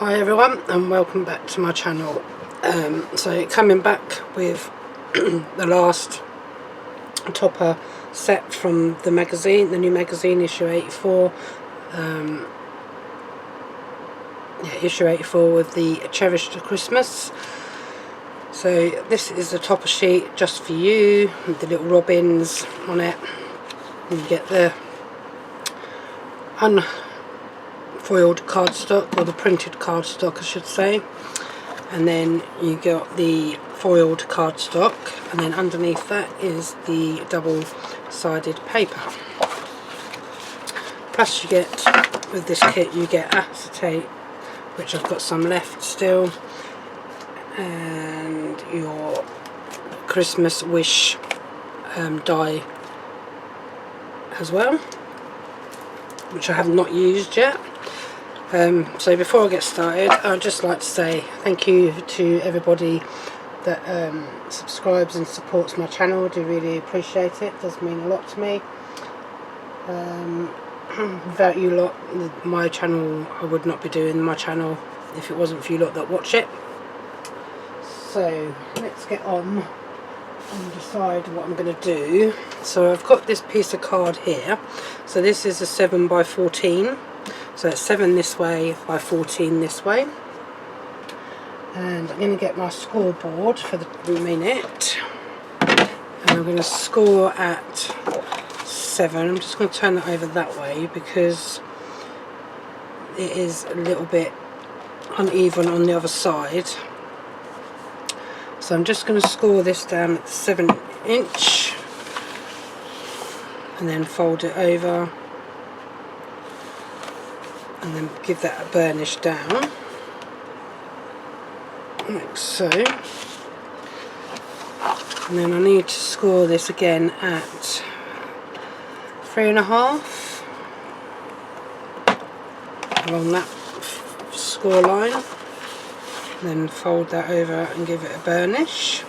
Hi everyone and welcome back to my channel. So coming back with the last topper set from the magazine, the new magazine, issue 84. Issue 84 with the Cherished Christmas. So this is the topper sheet just for you with the little robins on it. You get the foiled cardstock, or the printed cardstock I should say, and then you got the foiled cardstock, and then underneath that is the double-sided paper. Plus you get, with this kit, you get acetate, which I've got some left still, and your Christmas wish die as well, which I have not used yet. So before I get started, I'd just like to say thank you to everybody that subscribes and supports my channel. I do really appreciate it. It does mean a lot to me. Without you lot, my channel, I would not be doing my channel if it wasn't for you lot that watch it. So let's get on and decide what I'm going to do. So I've got this piece of card here. So this is a 7 by 14. So it's 7 this way by 14 this way. And I'm going to get my scoreboard for the minute. And I'm going to score at 7. I'm just going to turn that over that way because it is a little bit uneven on the other side. So I'm just going to score this down at the 7 inch and then fold it over and then give that a burnish down like so. And then I need to score this again at 3.5 along that score line. Then fold that over and give it a burnish.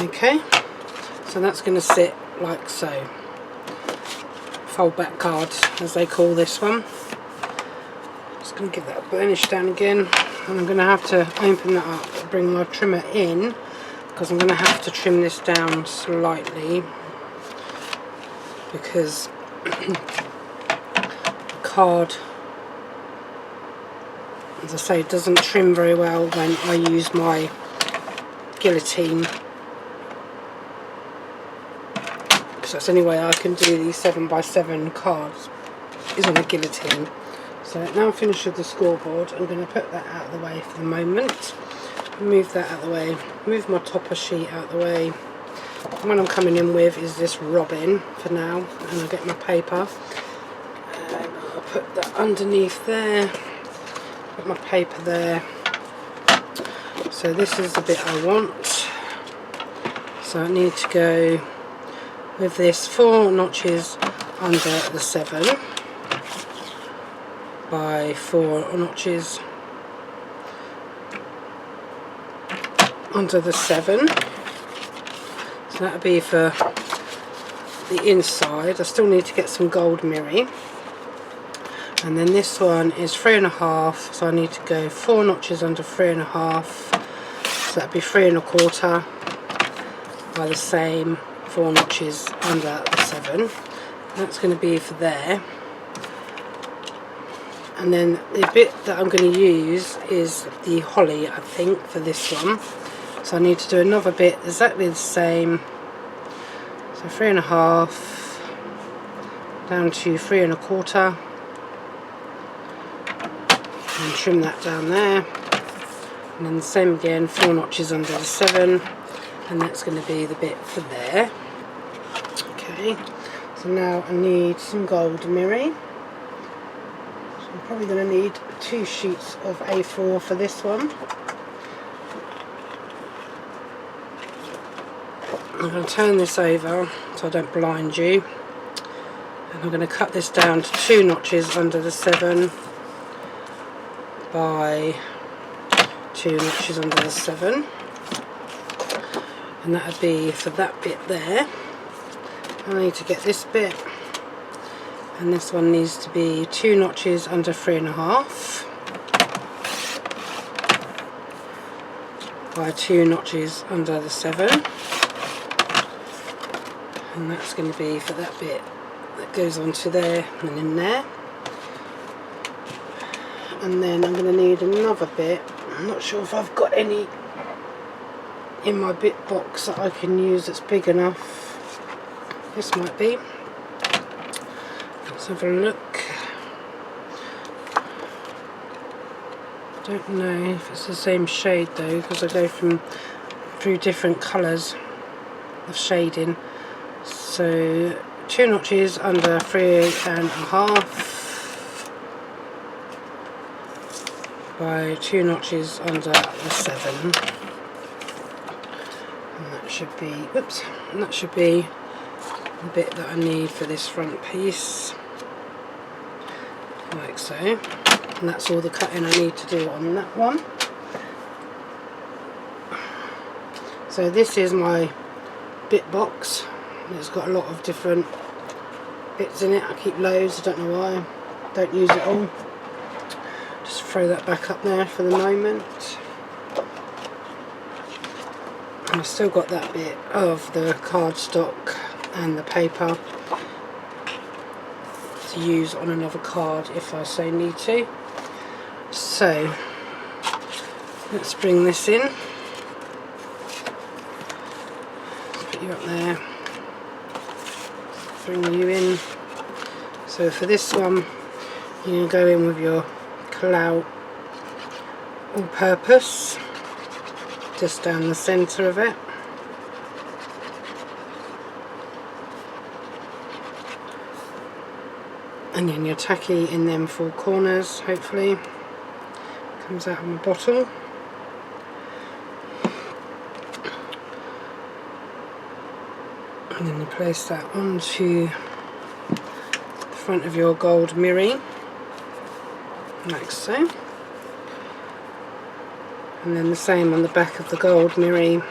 Okay, so that's going to sit like so. Fold back card, as they call this one. Just going to give that a burnish down again, and I'm going to have to open that up, bring my trimmer in, because I'm going to have to trim this down slightly because the card, as I say, doesn't trim very well when I use my guillotine, because that's the only way I can do these 7 by 7 cards is on a guillotine. So now I'm finished with the scoreboard, I'm going to put that out of the way for the moment, move that out of the way, move my topper sheet out of the way. And what I'm coming in with is this robin for now, and I'll get my paper and I'll put that underneath there. Put my paper there. So this is the bit I want. So I need to go with this 4 notches under the 7 by 4 notches under the 7. So that'll be for the inside. I still need to get some gold mirror. And then this one is 3.5, so I need to go 4 notches under 3.5, so that'd be 3.25 by the same 4 notches under the 7. That's going to be for there. And then the bit that I'm going to use is the holly, I think, for this one. So I need to do another bit exactly the same. So 3.5 down to 3.25. And trim that down there, and then the same again, 4 notches under the 7, and that's going to be the bit for there. Okay, so now I need some gold mirror. So I'm probably going to need 2 sheets of A4 for this one. I'm going to turn this over so I don't blind you, and I'm going to cut this down to 2 notches under the 7 by 2 notches under the 7, and that would be for that bit there. I need to get this bit and this one needs to be 2 notches under 3.5 by 2 notches under the 7, and that's going to be for that bit that goes onto there and in there. And then I'm going to need another bit. I'm not sure if I've got any in my bit box that I can use that's big enough. This might be. Let's have a look. I don't know if it's the same shade though, because I go through different colours of shading. So 2 notches under 3.5 by 2 notches under the 7, and that should be, whoops, and that should be the bit that I need for this front piece, like so. And that's all the cutting I need to do on that one. So this is my bit box. It's got a lot of different bits in it. I keep loads, I don't know why, don't use it all. Just throw that back up there for the moment. And I've still got that bit of the cardstock and the paper to use on another card if I so need to. So let's bring this in. Let's put you up there. Bring you in. So for this one, you can go in with your clout all-purpose just down the centre of it, and then your tacky in them 4 corners, hopefully comes out of my bottle. And then you place that onto the front of your gold mirror, like so. And then the same on the back of the gold mirror,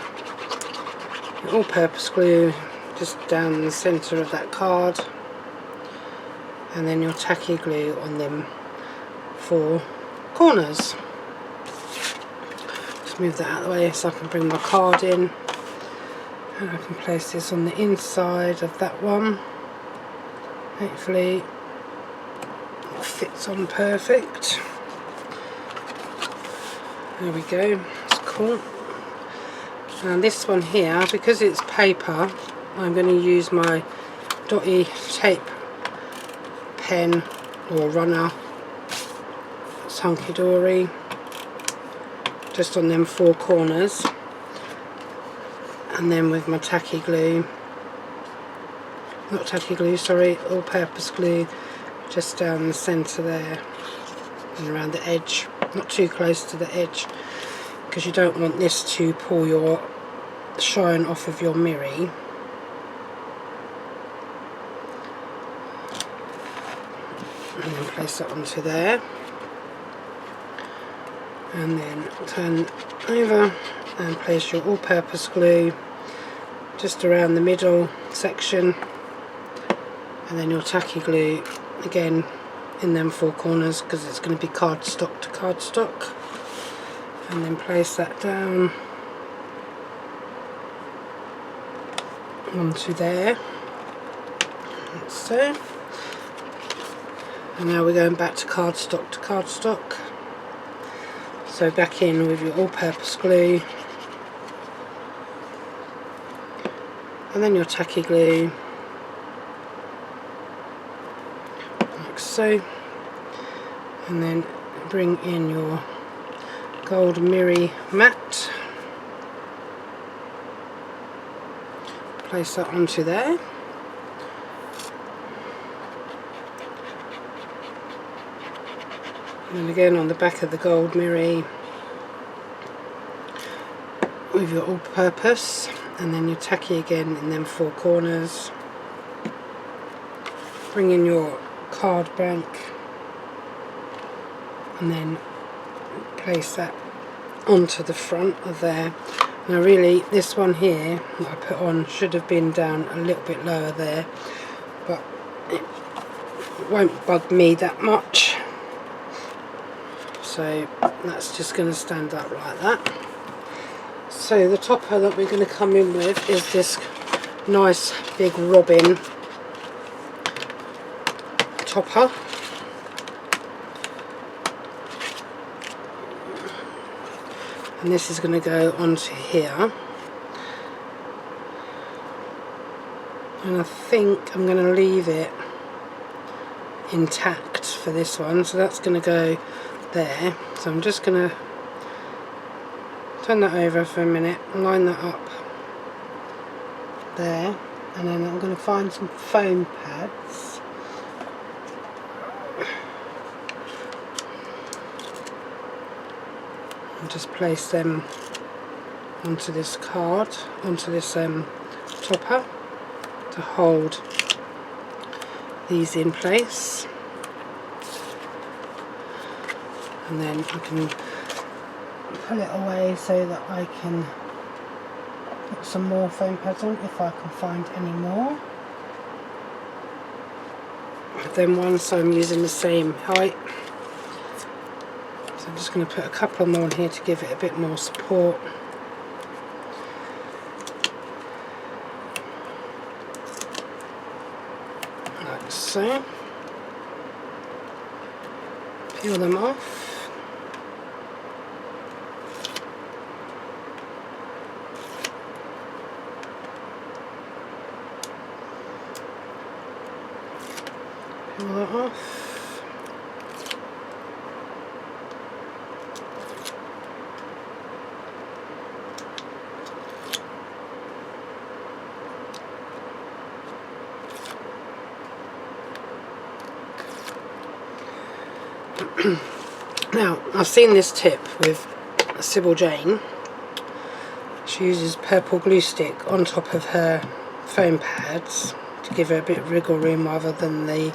all-purpose glue just down the centre of that card, and then your tacky glue on them 4 corners. Just move that out of the way so I can bring my card in, and I can place this on the inside of that one. Hopefully it fits on perfect. There we go, it's cool. And this one here, because it's paper, I'm going to use my dotty tape pen or runner. It's Hunkydory, just on them 4 corners, and then with my tacky glue, not tacky glue, sorry, all-purpose glue, just down the centre there and around the edge. Not too close to the edge, because you don't want this to pull your shine off of your mirror. And then place that onto there, and then turn over and place your all-purpose glue just around the middle section, and then your tacky glue again in them 4 corners, because it's going to be cardstock to cardstock, and then place that down onto there, like so. And now we're going back to cardstock to cardstock. So back in with your all-purpose glue, and then your tacky glue, like so, and then bring in your gold mirror mat, place that onto there, and again on the back of the gold mirror with your all-purpose, and then your tacky again in them 4 corners. Bring in your card bank, and then place that onto the front of there. Now really, this one here that I put on should have been down a little bit lower there, but It won't bug me that much. So that's just going to stand up like that. So the topper that we're going to come in with is this nice big robin topper. And this is going to go onto here. And I think I'm going to leave it intact for this one. So that's going to go there. So I'm just going to turn that over for a minute, line that up there, and then I'm going to find some foam pads. And just place them onto this card, onto this topper to hold these in place. And then I can pull it away so that I can put some more foam pads on if I can find any more. Then one, so I'm using the same height. So I'm just going to put a couple more on here to give it a bit more support. Like so. Peel them off. Peel that off. Now, I've seen this tip with Sybil Jane. She uses purple glue stick on top of her foam pads to give her a bit of wriggle room rather than the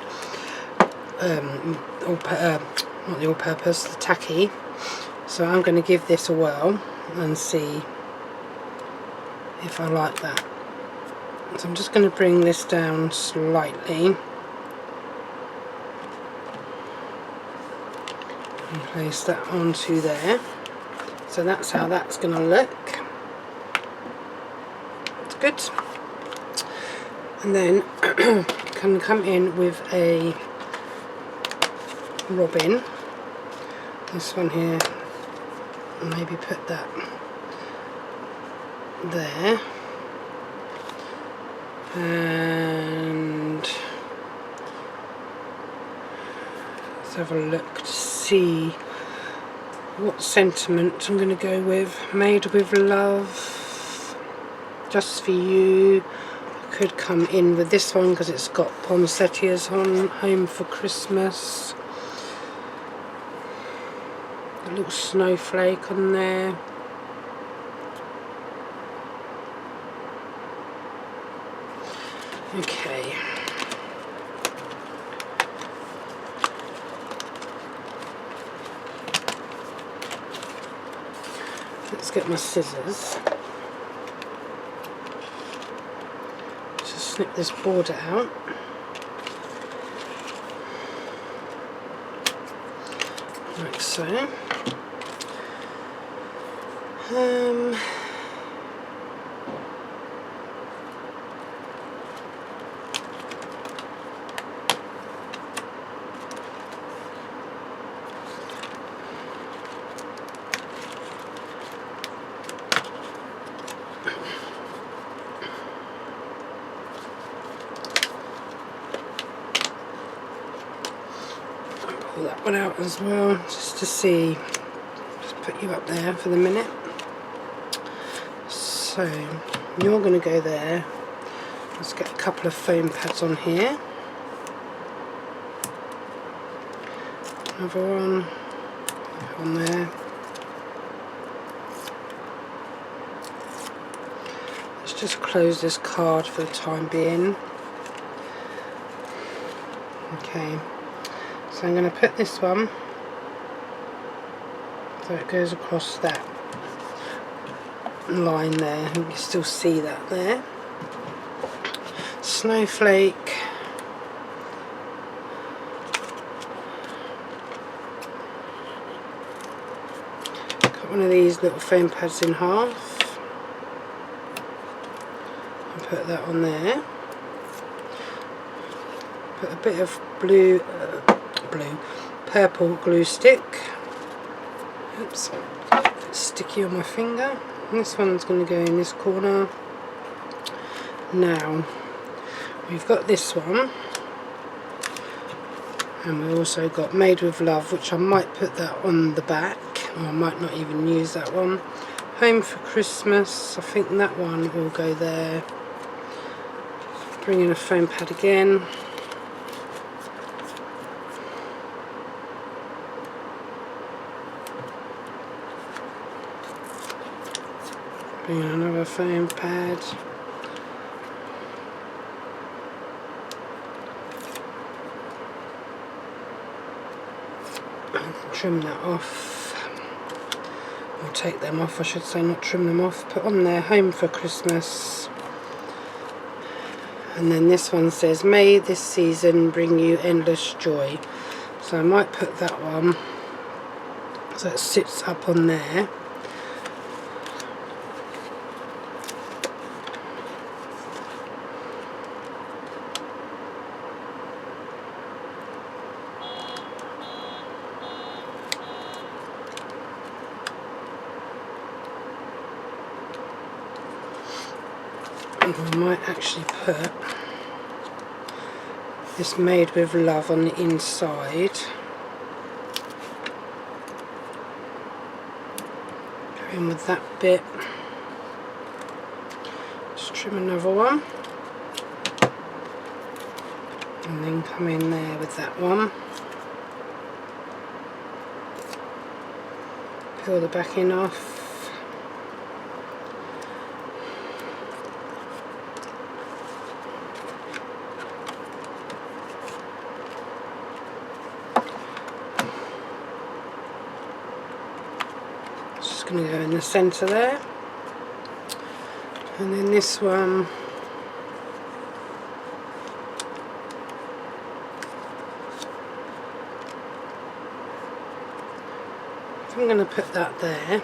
not the all-purpose, the tacky. So I'm going to give this a whirl and see if I like that. So I'm just going to bring this down slightly and place that onto there. So that's how that's going to look. It's good. And then can come in with a robin. This one here, maybe put that there. And let's have a look to see what sentiment I'm going to go with. Made with love, just for you. I could come in with this one because it's got poinsettias on, home for Christmas. A little snowflake on there. Okay. Let's get my scissors. Just snip this border out. Like so. Pull that one out as well, just to see. Just put you up there for the minute. So you're going to go there. Let's get a couple of foam pads on here. Another one on there. Let's just close this card for the time being. Okay, so I'm going to put this one so it goes across that line there. You can still see that there. Snowflake. one of these little foam pads in half and put that on there. Put a bit of purple glue stick. Oops, it's sticky on my finger. And this one's going to go in this corner. Now we've got this one, and we've also got Made with Love, which I might put that on the back, or I might not even use that one. Home for Christmas, I think that one will go there. Bring in a foam pad again. Bring in another foam pad. And trim that off. Or take them off, I should say, not trim them off. Put on there Home for Christmas. And then this one says, may this season bring you endless joy. So I might put that one so it sits up on there. I might actually put this Made with Love on the inside. Go in with that bit. Just trim another one. And then come in there with that one. Peel the backing off. Going to go in the centre there, and then this one I'm going to put that there.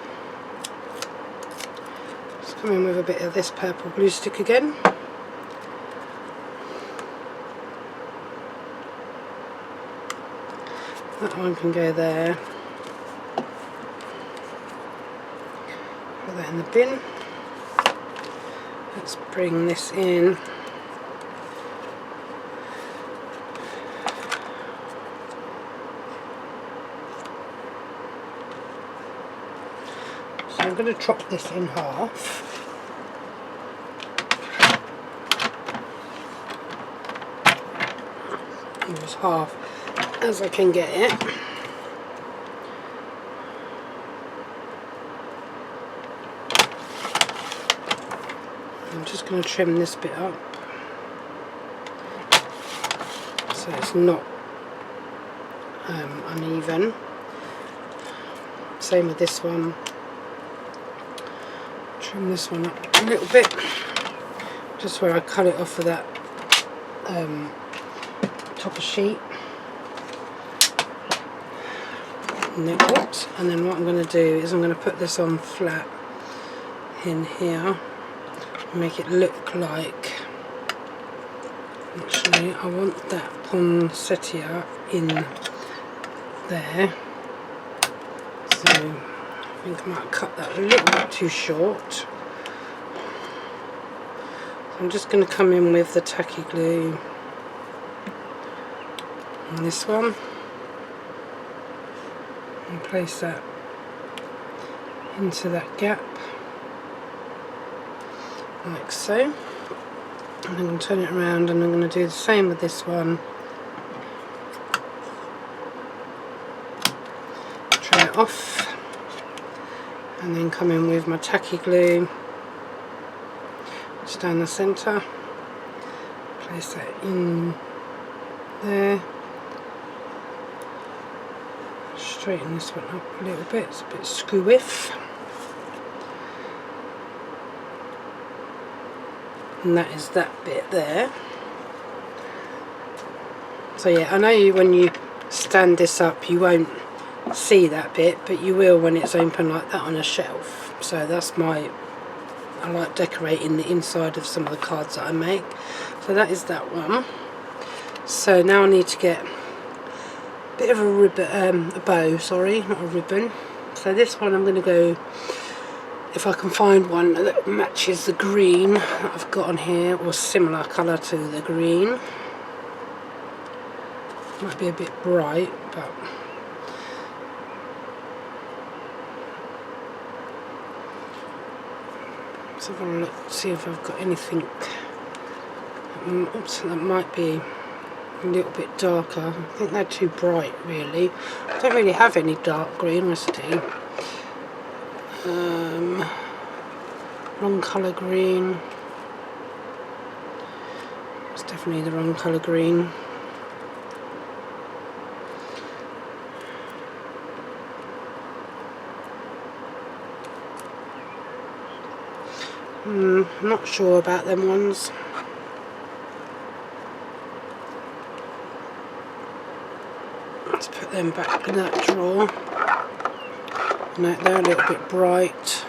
Just come in with a bit of this purple glue stick again. That one can go there. Put that in the bin. Let's bring this in. So I'm going to chop this in half. Use half as I can get it. I'm just going to trim this bit up so it's not uneven. Same with this one. Trim this one up a little bit, just where I cut it off of that topper sheet. And then what I'm going to do is I'm going to put this on flat in here. Make it look like, actually I want that poinsettia in there, so I think I might cut that a little bit too short. So I'm just going to come in with the tacky glue on this one and place that into that gap. Like so, and I'm going to turn it around and I'm going to do the same with this one. Try it off and then come in with my tacky glue just down the centre, place that in there, straighten this one up a little bit, it's a bit screw-iff. And that is that bit there. So yeah, I know when you stand this up you won't see that bit, but you will when it's open like that on a shelf. So that's I like decorating the inside of some of the cards that I make. So that is that one. So now I need to get a bit of a ribbon, a bow, sorry, not a ribbon. So this one I'm going to go, if I can find one that matches the green that I've got on here, or similar colour to the green. Might be a bit bright, but let's have a look, see if I've got anything. Oops, that might be a little bit darker. I think they're too bright, really. I don't really have any dark green, unless I do. Wrong colour green. It's definitely the wrong colour green. I'm not sure about them ones. Let's put them back in that drawer. No, they're a little bit bright.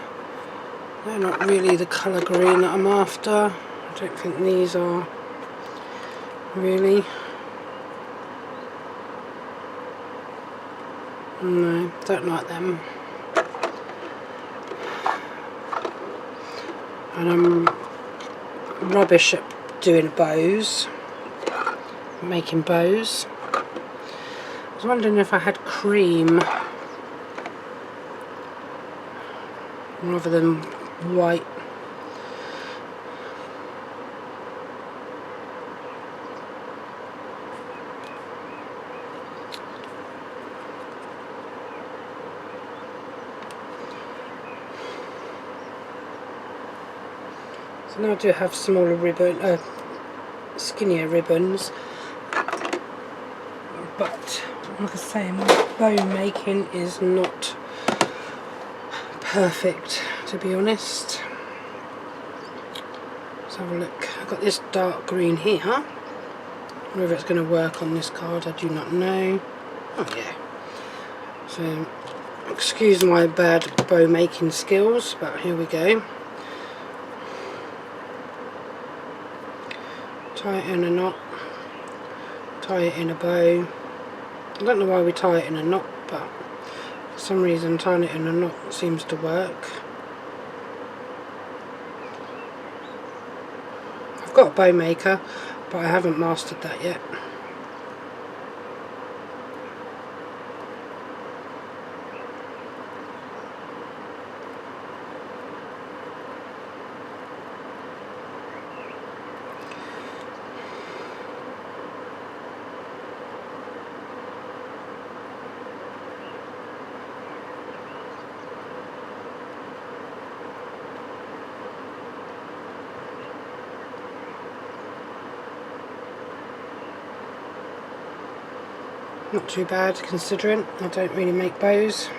They're not really the colour green that I'm after. I don't think these are really. No, don't like them. And I'm rubbish at doing bows, making bows. I was wondering if I had cream rather than white. So now I do have smaller ribbon, skinnier ribbons, but like I say, my bow making is not perfect, to be honest. Let's have a look. I've got this dark green here. Whether it's going to work on this card, I do not know. Oh yeah. So, excuse my bad bow making skills, but here we go. Tie it in a knot, tie it in a bow. I don't know why we tie it in a knot, but for some reason tying it in a knot seems to work. I've got a bow maker, but I haven't mastered that yet. Not too bad considering I don't really make bows.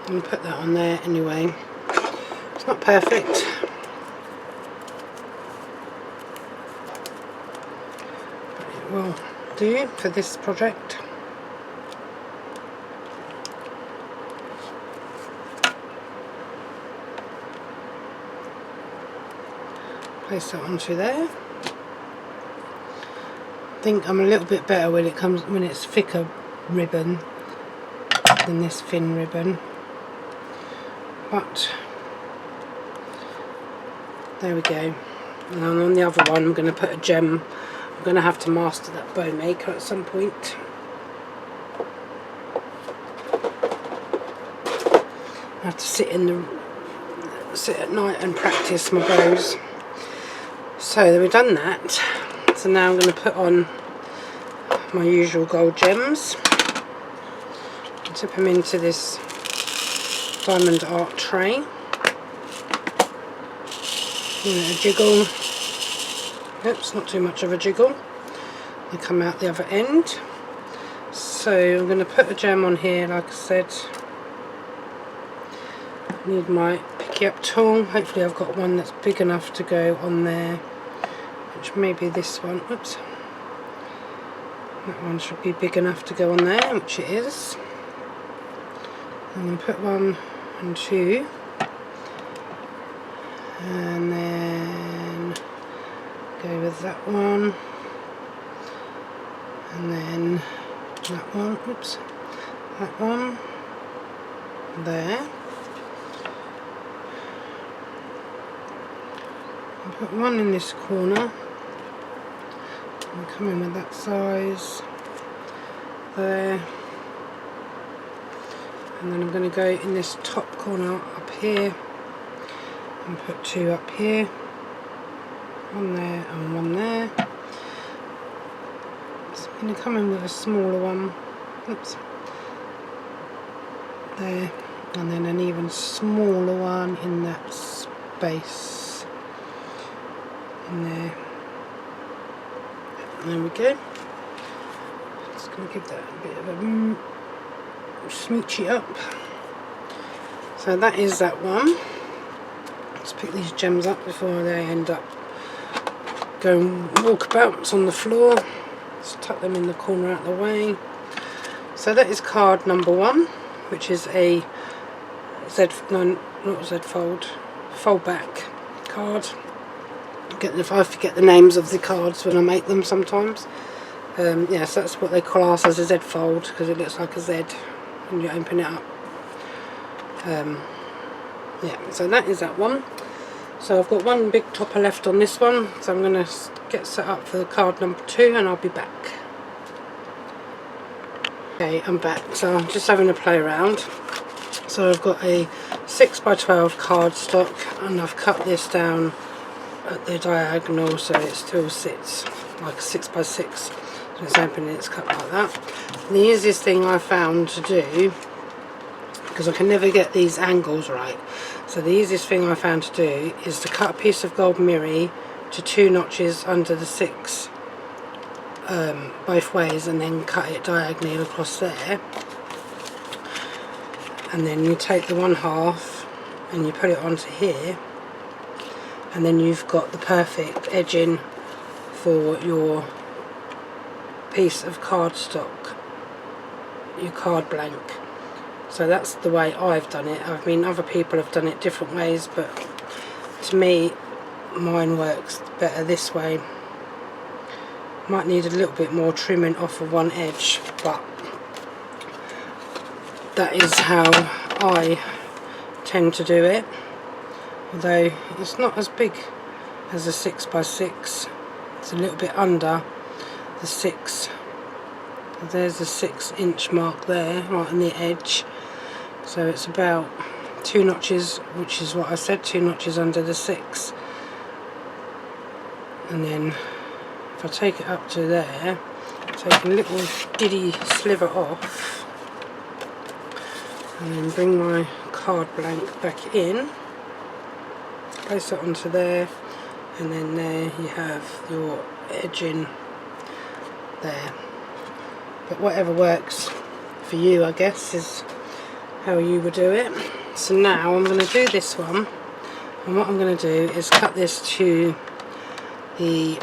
And put that on there anyway. It's not perfect, but it will do for this project. Place that onto there. I think I'm a little bit better when it's thicker ribbon than this thin ribbon. But there we go. And on the other one I'm going to put a gem. I'm going to have to master that bow maker at some point. I have to sit at night and practice my bows. So we've done that. So now I'm going to put on my usual gold gems. Tip them into this diamond art tray. Give it a jiggle. Oops, not too much of a jiggle. They come out the other end. So I'm going to put a gem on here, like I said. I need my picky up tool. Hopefully I've got one that's big enough to go on there, which may be this one. Oops. That one should be big enough to go on there, which it is. And then put 1 and 2. And then go with that one. And then that one, oops, that one, there. And put one in this corner. And come in with that size, there. And then I'm going to go in this top corner up here and put 2 up here. One there and one there. I'm going to come in with a smaller one, oops, there, and then an even smaller one in that space, in there. And there we go. Just going to give that a bit of a smooch it up. So that is that one. Let's pick these gems up before they end up going walkabouts on the floor. Just tuck them in the corner out of the way. So that is card number 1, which is a fold back card. I forget the names of the cards when I make them sometimes. Yeah, so that's what they class as a Z fold, because it looks like a Z when you open it up. Yeah, so that is that one. So I've got one big topper left on this one, so I'm going to get set up for the card number 2 and I'll be back. Okay, I'm back. So I'm just having a play around. So I've got a 6x12 cardstock and I've cut this down at the diagonal so it still sits like a 6x6. So it's open and it's cut like that. And the easiest thing I found to do, because I can never get these angles right, so the easiest thing I found to do is to cut a piece of gold mirror to 2 notches under the 6 both ways, and then cut it diagonally across there, and then you take the 1/2 and you put it onto here, and then you've got the perfect edging for your piece of cardstock, your card blank. So that's the way I've done it. I mean, other people have done it different ways, but to me mine works better this way. Might need a little bit more trimming off of one edge, but that is how I tend to do it. Although it's not as big as a 6x6, it's a little bit under the 6. There's the 6-inch mark there, right on the edge. So it's about 2 notches, which is what I said, 2 notches under the 6. And then if I take it up to there, take a little diddy sliver off, and then bring my card blank back in, place it onto there, and then there you have your edging there. But whatever works for you, I guess, is how you would do it. So now I'm going to do this one, and what I'm going to do is cut this to the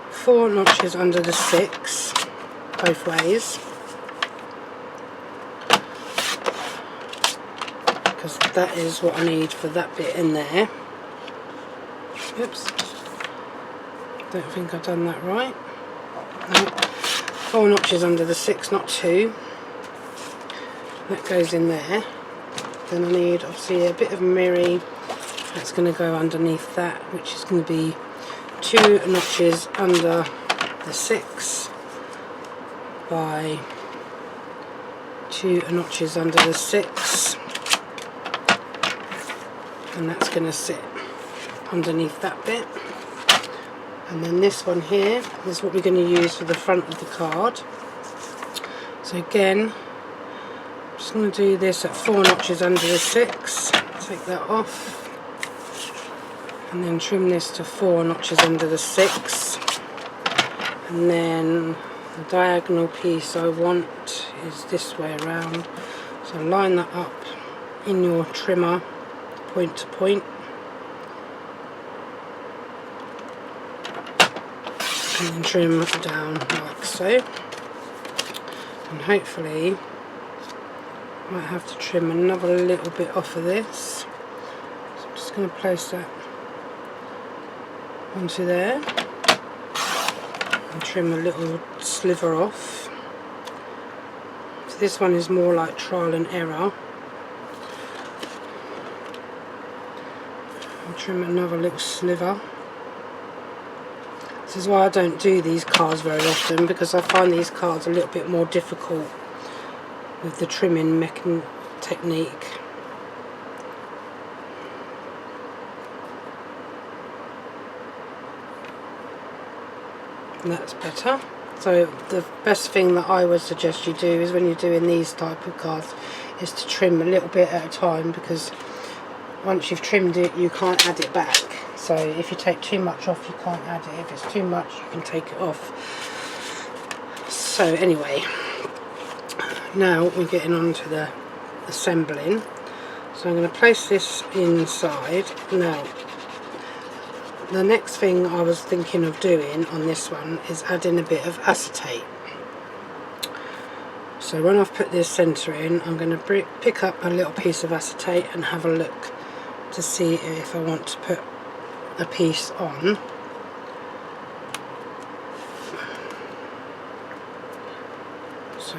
4 notches under the 6 both ways, because that is what I need for that bit in there. Oops, don't think I've done that right. No. 4 notches under the 6, not 2. That goes in there. Then I need obviously a bit of mirror that's going to go underneath that, which is going to be 2 notches under the 6 by 2 notches under the 6, and that's going to sit underneath that bit. And then this one here is what we're going to use for the front of the card. So again, just just going to do this at 4 notches under the 6. Take that off. And then trim this to 4 notches under the 6. And then the diagonal piece I want is this way around. So line that up in your trimmer, point to point. And then trim down like so. And hopefully I might have to trim another little bit off of this. So I'm just going to place that onto there and trim a little sliver off. So this one is more like trial and error. And trim another little sliver. This is why I don't do these cards very often, because I find these cards a little bit more difficult with the trimming technique. And that's better. So the best thing that I would suggest you do is when you're doing these type of cards is to trim a little bit at a time, because once you've trimmed it you can't add it back. So if you take too much off you can't add it, if it's too much you can take it off. So anyway, now we're getting on to the assembling. So I'm going to place this inside. Now the next thing I was thinking of doing on this one is adding a bit of acetate. So when I've put this centre in, I'm going to pick up a little piece of acetate and have a look to see if I want to put a piece on. So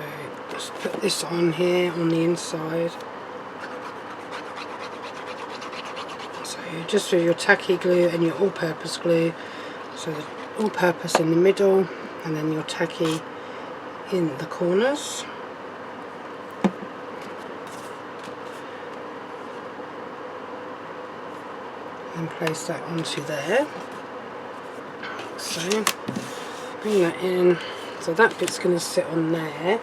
let's put this on here on the inside. Just with your tacky glue and your all-purpose glue, so the all-purpose in the middle and then your tacky in the corners. And place that onto there. So bring that in, so that bit's going to sit on there.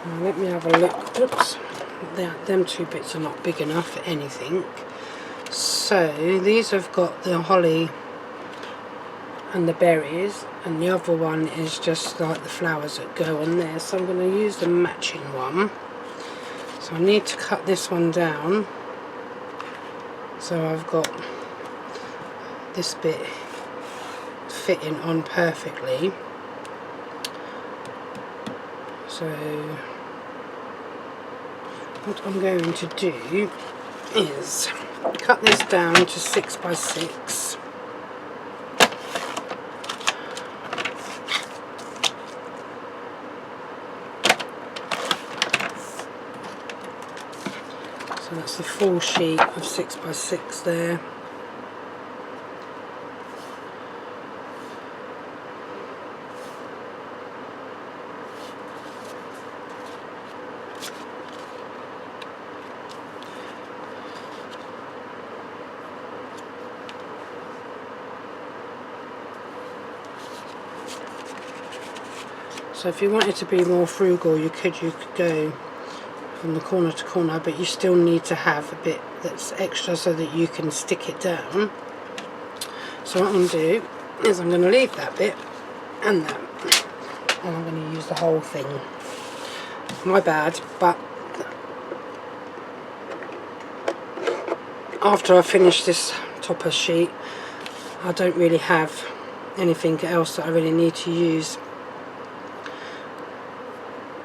Now let me have a look. Oops, them two bits are not big enough for anything. So these have got the holly and the berries, and the other one is just like the flowers that go on there. So I'm going to use the matching one. So I need to cut this one down. So I've got this bit fitting on perfectly. So what I'm going to do is cut this down to 6 by 6. So that's the full sheet of 6 by 6 there. So if you wanted to be more frugal, you could go from the corner to corner, but you still need to have a bit that's extra so that you can stick it down. So what I'm going to do is I'm going to leave that bit and that, and I'm going to use the whole thing. My bad, but after I finish this topper sheet, I don't really have anything else that I really need to use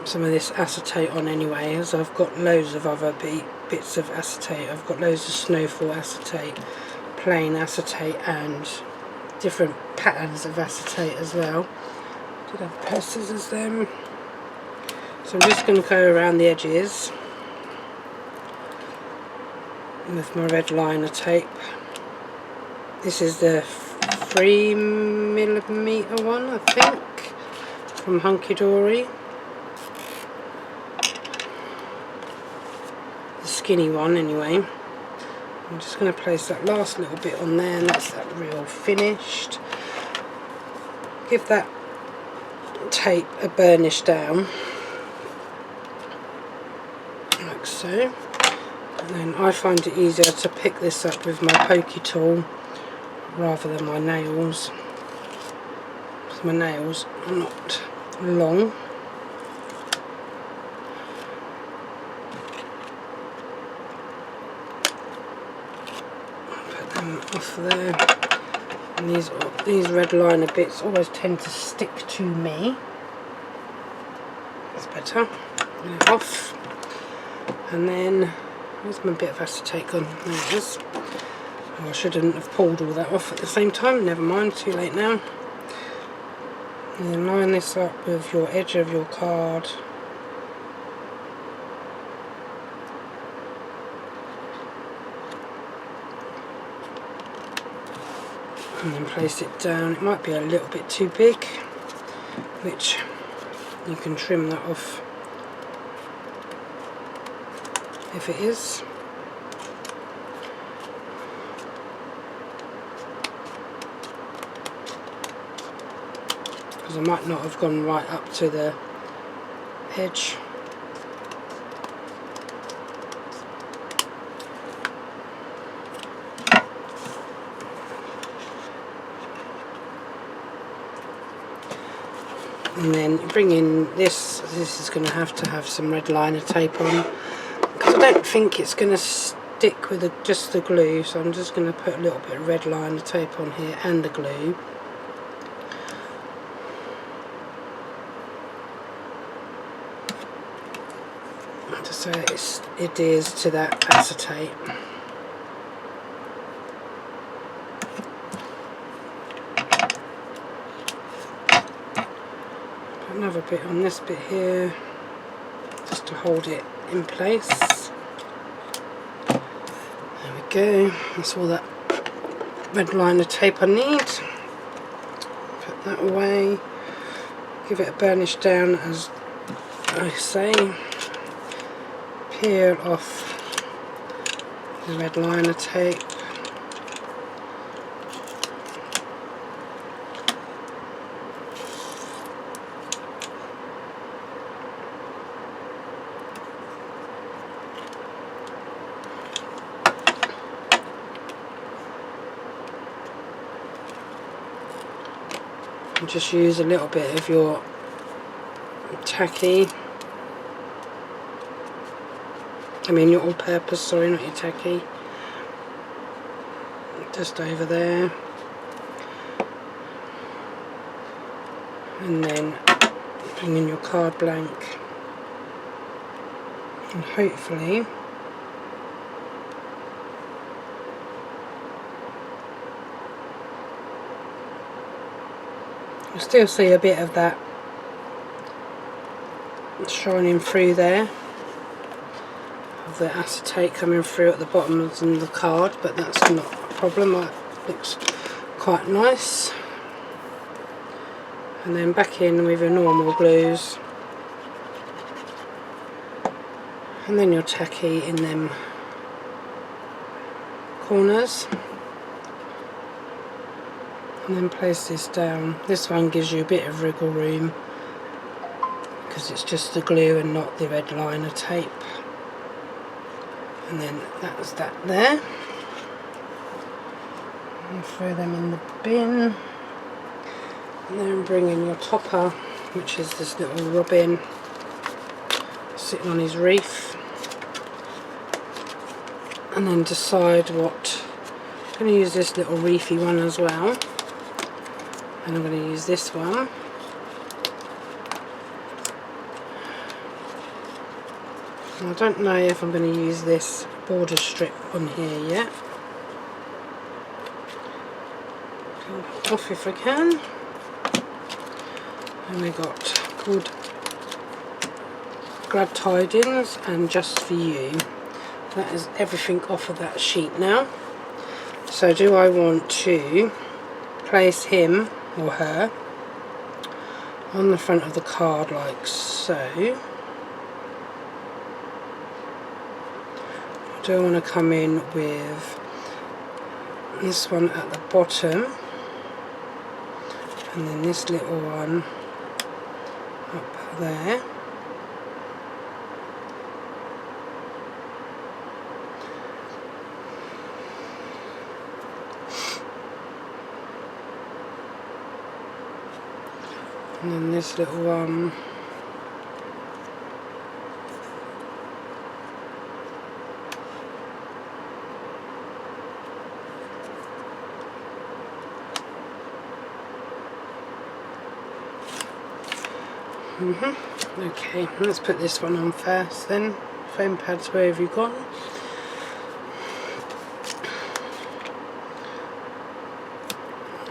some of this acetate on anyway, as I've got loads of other bits of acetate. I've got loads of snowfall acetate, plain acetate, and different patterns of acetate as well. Did I have a pair of scissors then? So I'm just going to go around the edges with my red liner tape. This is the 3mm one, I think, from Hunkydory. Skinny one anyway. I'm just going to place that last little bit on there, and that's that real finished. Give that tape a burnish down, so. And then I find it easier to pick this up with my pokey tool rather than my nails, because my nails are not long. Put them off there. And these red liner bits always tend to stick to me. That's better. Get it off. And then, where's my bit of acetate gone? There it is. Oh, I shouldn't have pulled all that off at the same time. Never mind, too late now. And then line this up with your edge of your card. And then place it down. It might be a little bit too big, which you can trim that off if it is. Because I might not have gone right up to the edge. And then bring in this is going to have some red liner tape on, because I don't think it's going to stick with just the glue, so I'm just going to put a little bit of red liner tape on here and the glue. So it adheres to that acetate. Another bit on this bit here, just to hold it in place. There we go. That's all that red liner tape I need. Put that away. Give it a burnish down, as I say. Peel off the red liner tape. And just use a little bit of your tacky. Your all-purpose, sorry, not your tacky. Just over there. And then bring in your card blank. And hopefully you'll still see a bit of that shining through there. The acetate coming through at the bottom of the card, but that's not a problem. That looks quite nice. And then back in with your normal glues, and then your tacky in them corners, and then place this down. This one gives you a bit of wriggle room because it's just the glue and not the red liner tape. And then that's that there. And throw them in the bin. And then bring in your topper, which is this little robin sitting on his reef. And then decide what. I'm going to use this little reefy one as well. And I'm going to use this one. I don't know if I'm going to use this border strip on here yet. Off if I can. And we got called Glad Tidings and Just For You. That is everything off of that sheet now. So do I want to place him or her on the front of the card like so? Do I want to come in with this one at the bottom, and then this little one up there, And then this little one. Okay, let's put this one on first then. Foam pads, where have you gone?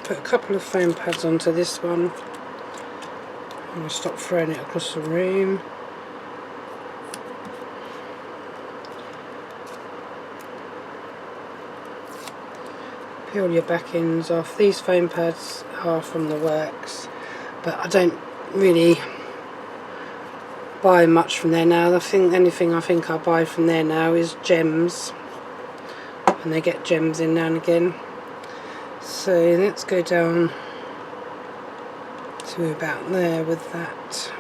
Put a couple of foam pads onto this one. I'm going to stop throwing it across the room. Peel your back ends off. These foam pads are from the works, but I don't really buy much from there now. Anything I think I buy from there now is gems, and they get gems in now and again. So let's go down to about there with that,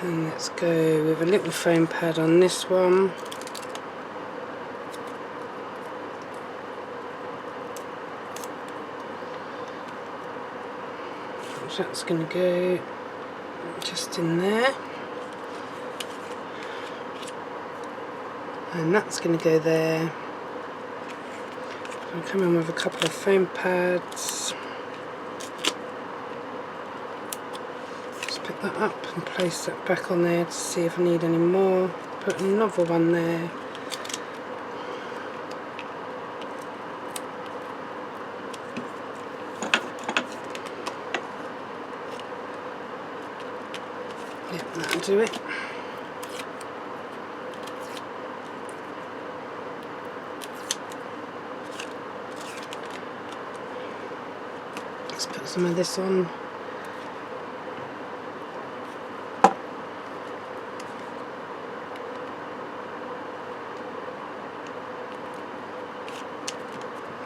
and let's go with a little foam pad on this one. That's going to go just in there, and that's going to go there. I'll come in with a couple of foam pads. Just pick that up and place that back on there to see if I need any more. Put another one there. Yep, that'll do it. Let's put some of this on.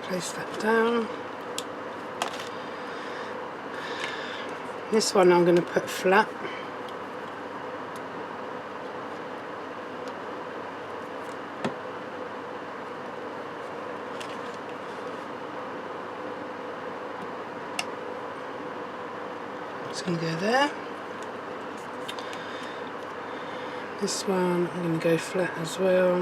Place that down. This one I'm going to put flat. It's going to go there. This one I'm going to go flat as well.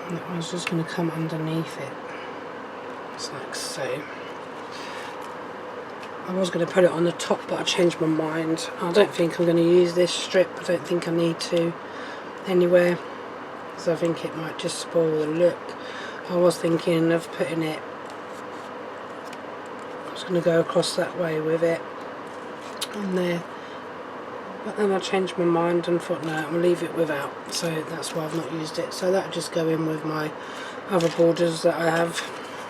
And that one's just going to come underneath it. It's like so. I was going to put it on the top, but I changed my mind. I don't think I'm going to use this strip. I don't think I need to anywhere, because I think it might just spoil the look. I was thinking of putting it, I was going to go across that way with it on there, but then I changed my mind and thought no, I'm going to leave it without, so that's why I've not used it. So that'll just go in with my other borders that I have,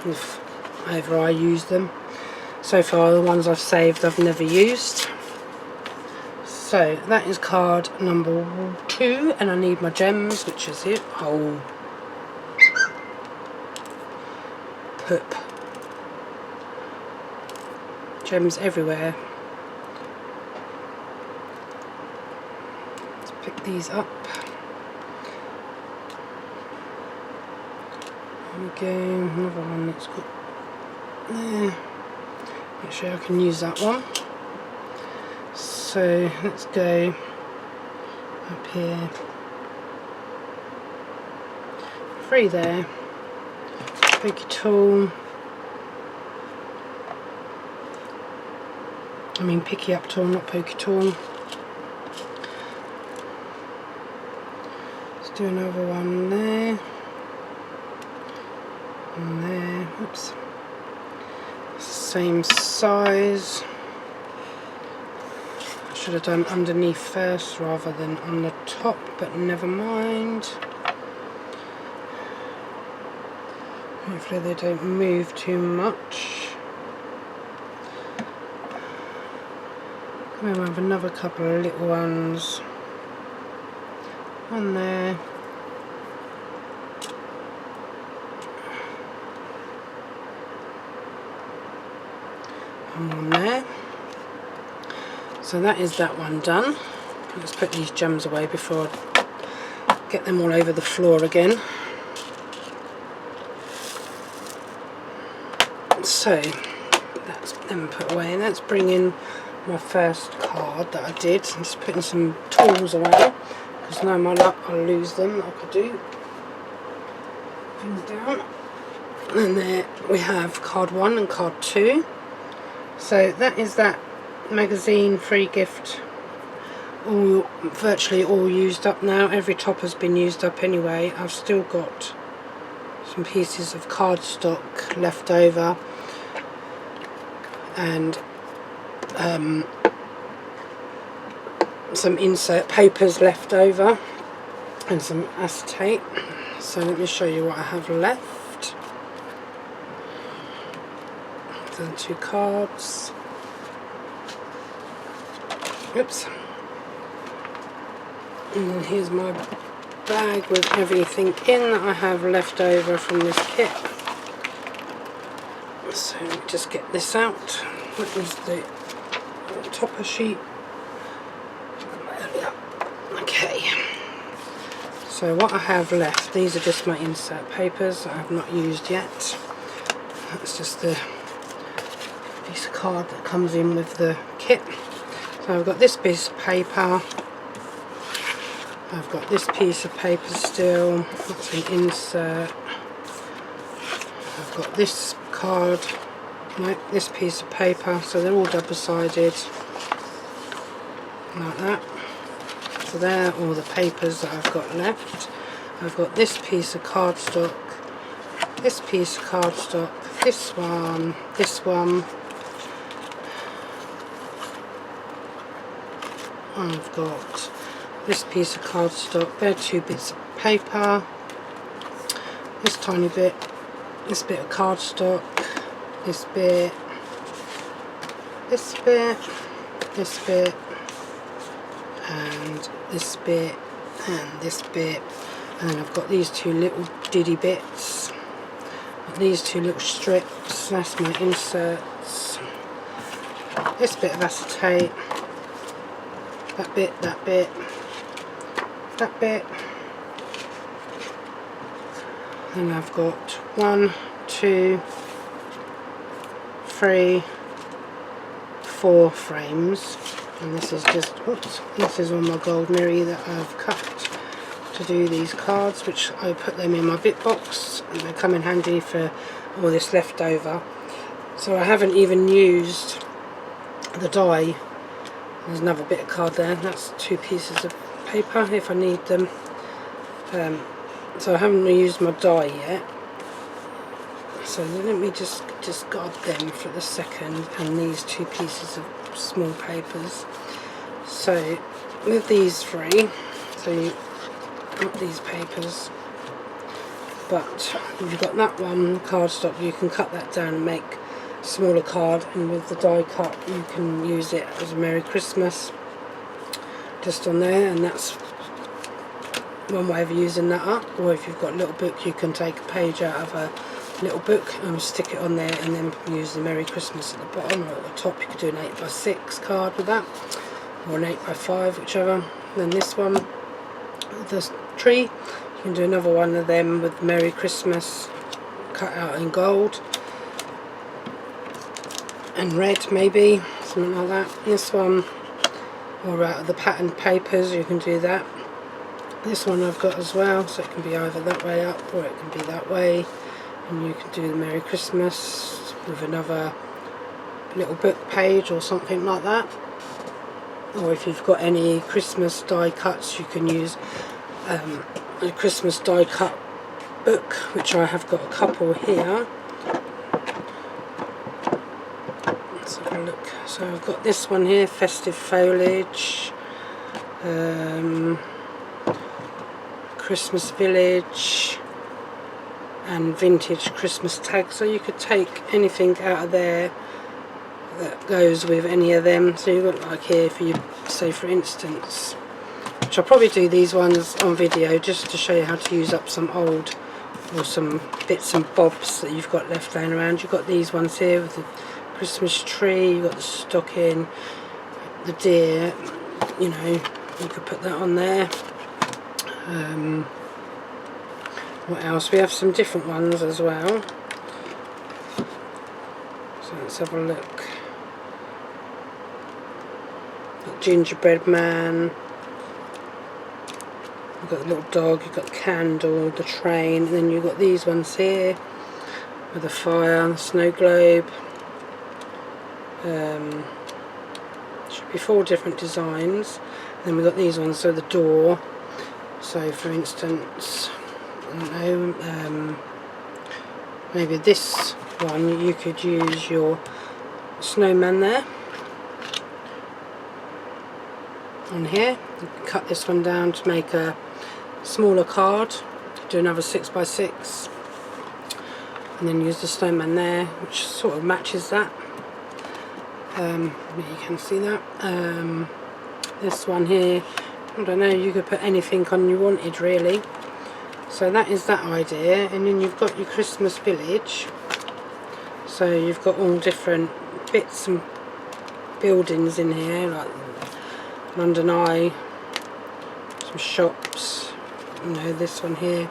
if ever I use them. So far the ones I've saved I've never used. So that is card number 2, and I need my gems, which is it. Oh, poop. Gems everywhere. Let's pick these up. There we go, another one that's got there. Make sure I can use that one. So let's go up here, 3 there, pokey tool, I mean picky up tool, not pokey tool. Let's do another one there, and there, oops, same size. Should have done underneath first rather than on the top, but never mind. Hopefully they don't move too much. Come in with another couple of little ones. One there. And one there. So that is that one done. Let's put these gems away before get them all over the floor again. So that's them put away, and that's bringing my first card that I did. I'm just putting some tools away because no my luck I'll lose them like I do. Things down. And there we have card 1 and card 2. So that is that magazine free gift, all virtually all used up now. Every top has been used up anyway. I've still got some pieces of cardstock left over, and some insert papers left over, and some acetate. So let me show you what I have left. The 2 cards. Oops. And here's my bag with everything in that I have left over from this kit. So let me just get this out. What is the topper sheet? Okay. So what I have left, these are just my insert papers that I have not used yet. That's just the piece of card that comes in with the kit. So I've got this piece of paper. I've got this piece of paper still. That's an insert. I've got this card. No, this piece of paper. So they're all double-sided, like that. So there are all the papers that I've got left. I've got this piece of cardstock, this piece of cardstock, this one, I've got this piece of cardstock, there are 2 bits of paper, this tiny bit, this bit of cardstock, this bit, this bit, this bit, and this bit, and this bit, and then I've got these 2 little diddy bits, these 2 little strips, that's my inserts, this bit of acetate, that bit, that bit, that bit, and I've got 1, 2, 3, 4 frames, and this is just, oops, this is all my gold mirror that I've cut to do these cards, which I put them in my bit box, and they come in handy for all this leftover. So I haven't even used the die. There's another bit of card there, that's 2 pieces of paper if I need them. So I haven't used my die yet. So let me just guard them for the second, and these 2 pieces of small papers. So with these 3, so you got these papers, but if you've got that one cardstock, you can cut that down and make a smaller card, and with the die cut you can use it as a Merry Christmas just on there, and that's one way of using that up. Or if you've got a little book, you can take a page out of a little book and stick it on there, and then use the Merry Christmas at the bottom, or at the top. You could do an 8x6 card with that, or an 8x5, whichever. Then this one, the tree, you can do another one of them with Merry Christmas cut out in gold and red, maybe something like that. This one, or out of the patterned papers, you can do that. This one I've got as well, so it can be either that way up or it can be that way, and you can do the Merry Christmas with another little book page or something like that. Or if you've got any Christmas die cuts, you can use a Christmas die cut book, which I have got a couple here. Let's have a look. So I've got this one here, Festive Foliage, Christmas Village, and Vintage Christmas Tag. So you could take anything out of there that goes with any of them. So you've got, like here, for you, say for instance, which I'll probably do these ones on video just to show you how to use up some old, or some bits and bobs that you've got left laying around. You've got these ones here with the Christmas tree, you've got the stocking, the deer, you know, you could put that on there. What else? We have some different ones as well. So let's have a look. Got gingerbread man. You've got the little dog, you've got the candle, the train, and then you've got these ones here with the fire, the snow globe. Should be 4 different designs. And then we've got these ones, so the door. So for instance, I don't know, maybe this one you could use your snowman there. On here, you can cut this one down to make a smaller card, do another 6x6, and then use the snowman there, which sort of matches that. You can see that. This one here, I don't know, you could put anything on you wanted really. So that is that idea, and then you've got your Christmas village. So you've got all different bits and buildings in here, like London Eye, some shops, you know, this one here.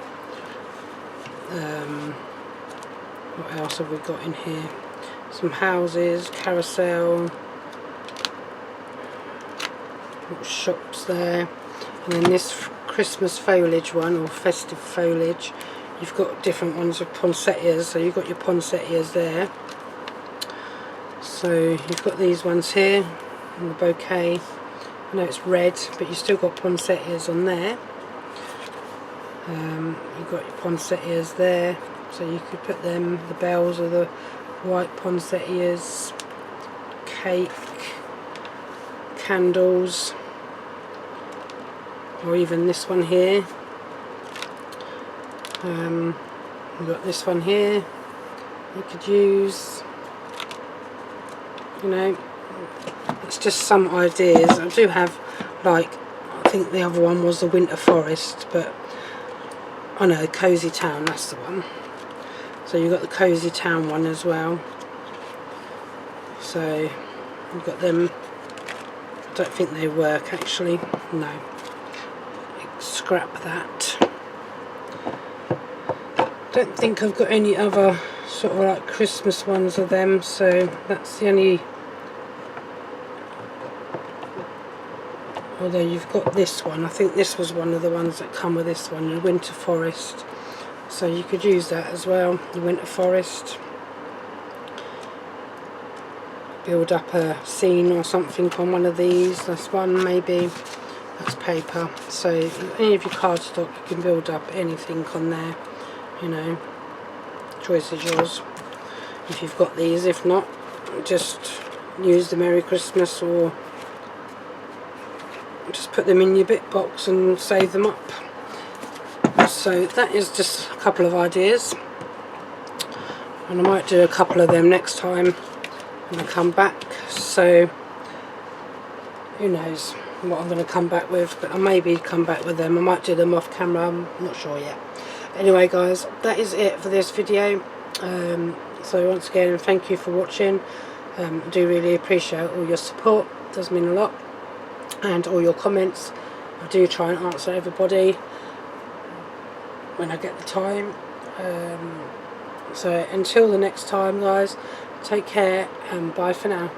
What else have we got in here? Some houses, carousel, little shops there, and then this Christmas foliage one, or festive foliage, you've got different ones with poinsettias, so you've got your poinsettias there. So you've got these ones here in the bouquet. I know it's red, but you've still got poinsettias on there. You've got your poinsettias there, so you could put them, the bells are the white poinsettias, cake, candles, or even this one here. We've got this one here you could use, you know. It's just some ideas. I do have, like, I think the other one was the winter forest, but I know, cozy town, that's the one. So you've got the cozy town one as well. So you've got them. I don't think they work actually, no. Scrap that. Don't think I've got any other sort of like Christmas ones of them, so that's the only. Although you've got this one, I think this was one of the ones that come with this one, your winter forest. So you could use that as well, the winter forest. Build up a scene or something on one of these. That's one maybe. That's paper. So any of your cardstock, you can build up anything on there, you know. Choice is yours if you've got these. If not, just use the Merry Christmas, or just put them in your bit box and save them up. So that is just a couple of ideas, and I might do a couple of them next time when I come back. So who knows what I'm going to come back with, but I maybe come back with them. I might do them off camera, I'm not sure yet. Anyway guys, that is it for this video. So once again, thank you for watching. I do really appreciate all your support, it does mean a lot, and all your comments. I do try and answer everybody when I get the time. So until the next time guys, take care and bye for now.